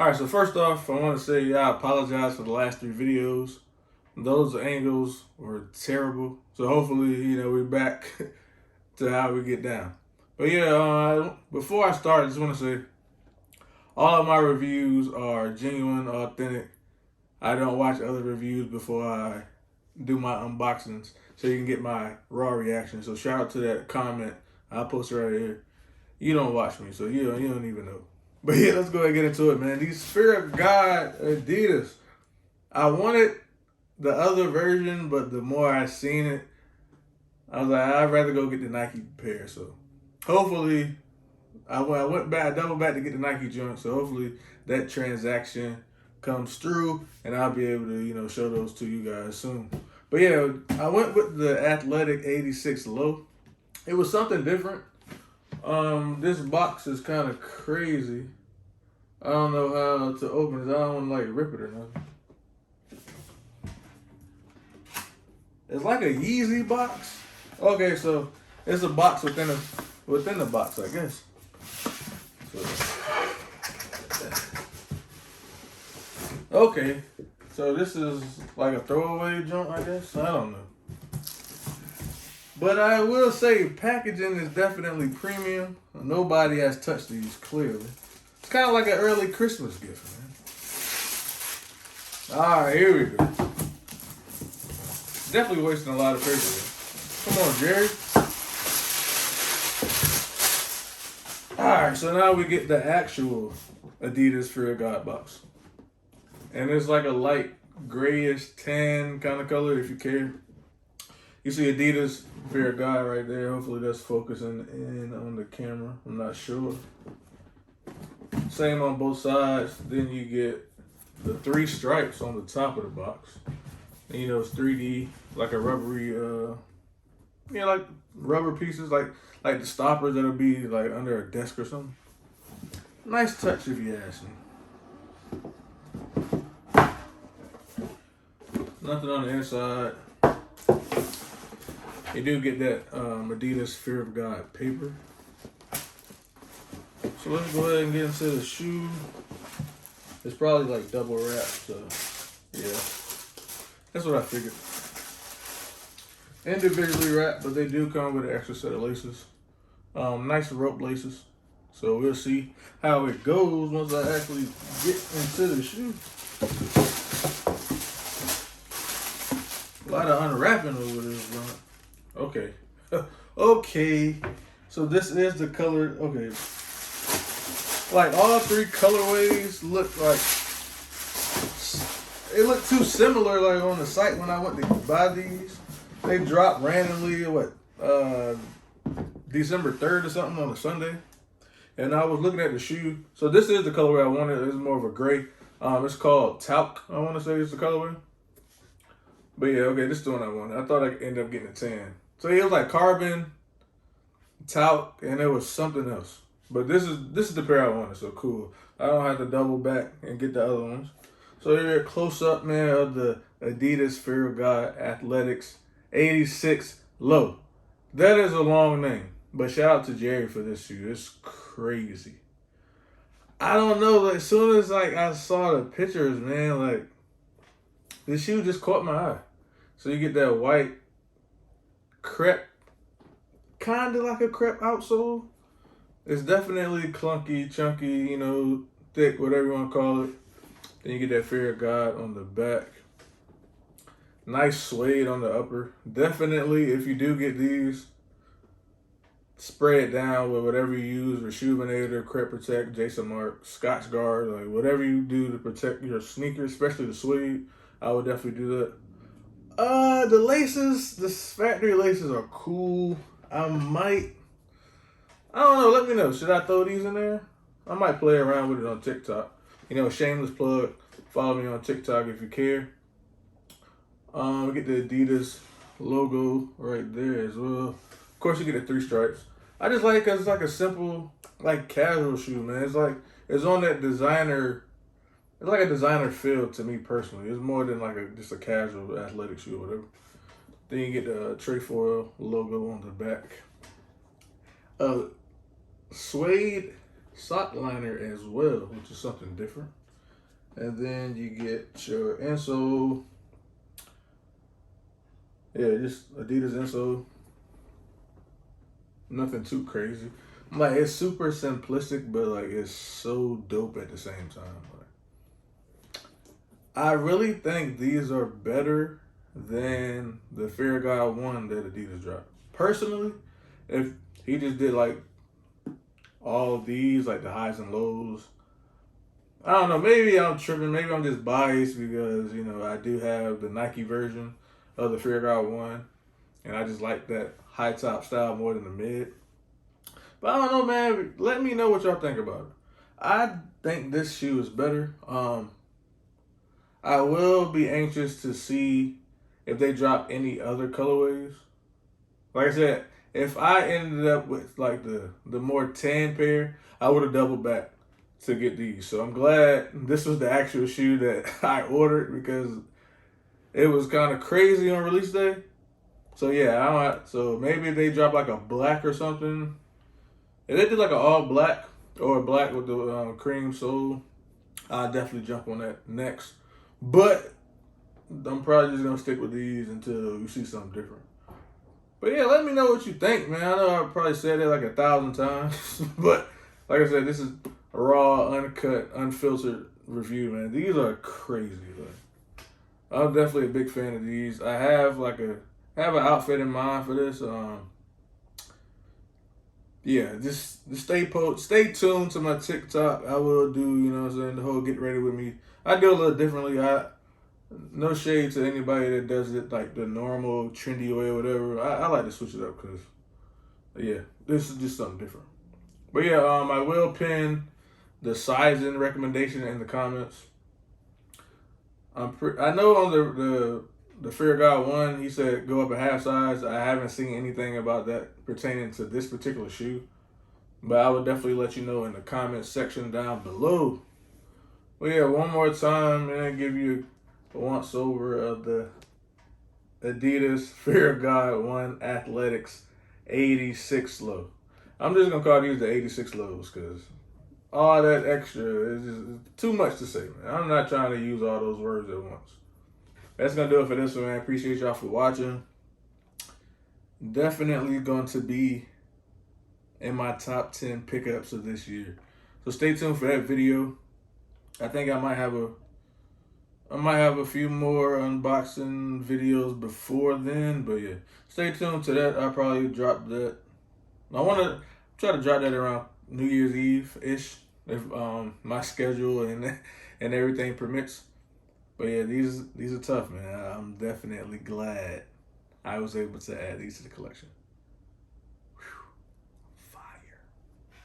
Alright, so first off, I want to say I apologize for the last 3 videos. Those angles were terrible. So hopefully, we're back to how we get down. But yeah, before I start, I just want to say all of my reviews are genuine, authentic. I don't watch other reviews before I do my unboxings, so you can get my raw reaction. So shout out to that comment I posted right here. You don't watch me, so you don't even know. But yeah, let's go ahead and get into it, man. These Fear of God Adidas. I wanted the other version, but the more I seen it, I was like, I'd rather go get the Nike pair. So hopefully, I went back, double back to get the Nike joint. So hopefully that transaction comes through, and I'll be able to, show those to you guys soon. But yeah, I went with the Athletic 86 Low. It was something different. This box is kind of crazy. I don't know how to open it. I don't want to rip it or nothing. It's like a Yeezy box. Okay, so it's a box within the box, I guess. Okay, so this is like a throwaway joint, I guess. I don't know. But I will say packaging is definitely premium. Nobody has touched these, clearly. It's kind of like an early Christmas gift, man. All right, here we go. Definitely wasting a lot of paper. Come on, Jerry. All right, so now we get the actual Adidas Fear of God box. And it's like a light grayish tan kind of color, if you care. You see Adidas Fear of God right there. Hopefully that's focusing in on the camera. I'm not sure. Same on both sides. Then you get the 3 stripes on the top of the box. And it's 3D, like a rubbery, like rubber pieces, like the stoppers that'll be like under a desk or something. Nice touch if you ask me. Nothing on the inside. You do get that Adidas Fear of God paper. So let's go ahead and get into the shoe. It's probably like double wrapped, so yeah. That's what I figured. Individually wrapped, but they do come with an extra set of laces. Nice rope laces. So we'll see how it goes once I actually get into the shoe. A lot of unwrapping over this one. Okay. Okay. So this is the color. Okay. Like all 3 colorways look like it looked too similar. Like on the site when I went to buy these, they dropped randomly. December 3rd or something on a Sunday, and I was looking at the shoe. So this is the colorway I wanted. It's more of a gray. It's called Talc. I want to say it's the colorway. But yeah, okay, this is the one I wanted. I thought I'd end up getting a tan. So it was like carbon, talc, and there was something else. But this is the pair I wanted, so cool. I don't have to double back and get the other ones. So here, close up, man, of the Adidas Fear of God Athletics 86 Low. That is a long name, but shout out to Jerry for this shoe. It's crazy. I don't know, as soon as I saw the pictures, man, this shoe just caught my eye. So you get that white crepe, kind of like a crepe outsole. It's definitely clunky, chunky, thick, whatever you want to call it. Then you get that Fear of God on the back. Nice suede on the upper. Definitely, if you do get these, spray it down with whatever you use, Rejuvenator, Crepe Protect, Jason Mark, Scotch Guard, whatever you do to protect your sneakers, especially the suede, I would definitely do that. The laces, the factory laces are cool. I don't know, let me know. Should I throw these in there? I might play around with it on TikTok. Shameless plug. Follow me on TikTok if you care. We get the Adidas logo right there as well. Of course, you get the 3 stripes. I just like it because it's like a simple, casual shoe, man. It's on that designer. It's like a designer feel to me personally. It's more than just a casual athletic shoe or whatever. Then you get the trefoil logo on the back. Suede sock liner as well, which is something different. And then you get your insole. Yeah, just Adidas insole. Nothing too crazy. Like, it's super simplistic, but like it's so dope at the same time. Like, I really think these are better than the Fear of God one that Adidas dropped. Personally, if he just did like all of these, like the highs and lows, I don't know. Maybe I'm tripping. Maybe I'm just biased because I do have the Nike version of the Fear of God one, and I just like that high top style more than the mid. But I don't know, man. Let me know what y'all think about it. I think this shoe is better. I will be anxious to see if they drop any other colorways. Like I said, if I ended up with like the more tan pair, I would have doubled back to get these. So I'm glad this was the actual shoe that I ordered because it was kind of crazy on release day. So yeah, so maybe if they drop like a black or something. If they did like an all black or a black with the cream sole, I'll definitely jump on that next. But I'm probably just gonna stick with these until we see something different. But yeah, let me know what you think, man. I know I probably said it like 1,000 times, but like I said, this is a raw, uncut, unfiltered review, man. These are crazy. Like, I'm definitely a big fan of these. I have an outfit in mind for this. Yeah, just stay tuned to my TikTok. I will do, what I'm saying, the whole get ready with me. I do a little differently. No shade to anybody that does it like the normal trendy way or whatever. I like to switch it up because yeah, this is just something different. But yeah, I will pin the sizing recommendation in the comments. I know on the Fear of God one, he said go up a half size. I haven't seen anything about that pertaining to this particular shoe, but I will definitely let you know in the comments section down below. Well, yeah, one more time, man, give you a once over of the Adidas Fear of God 1 Athletics 86 low. I'm just going to call these the 86 lows because all that extra is just too much to say, man. I'm not trying to use all those words at once. That's going to do it for this one, man. Appreciate y'all for watching. Definitely going to be in my top 10 pickups of this year. So stay tuned for that video. I think I might have a few more unboxing videos before then, but yeah, stay tuned to that. I'll probably drop that. I want to try to drop that around New Year's Eve-ish, if my schedule and everything permits. But yeah, these are tough, man. I'm definitely glad I was able to add these to the collection.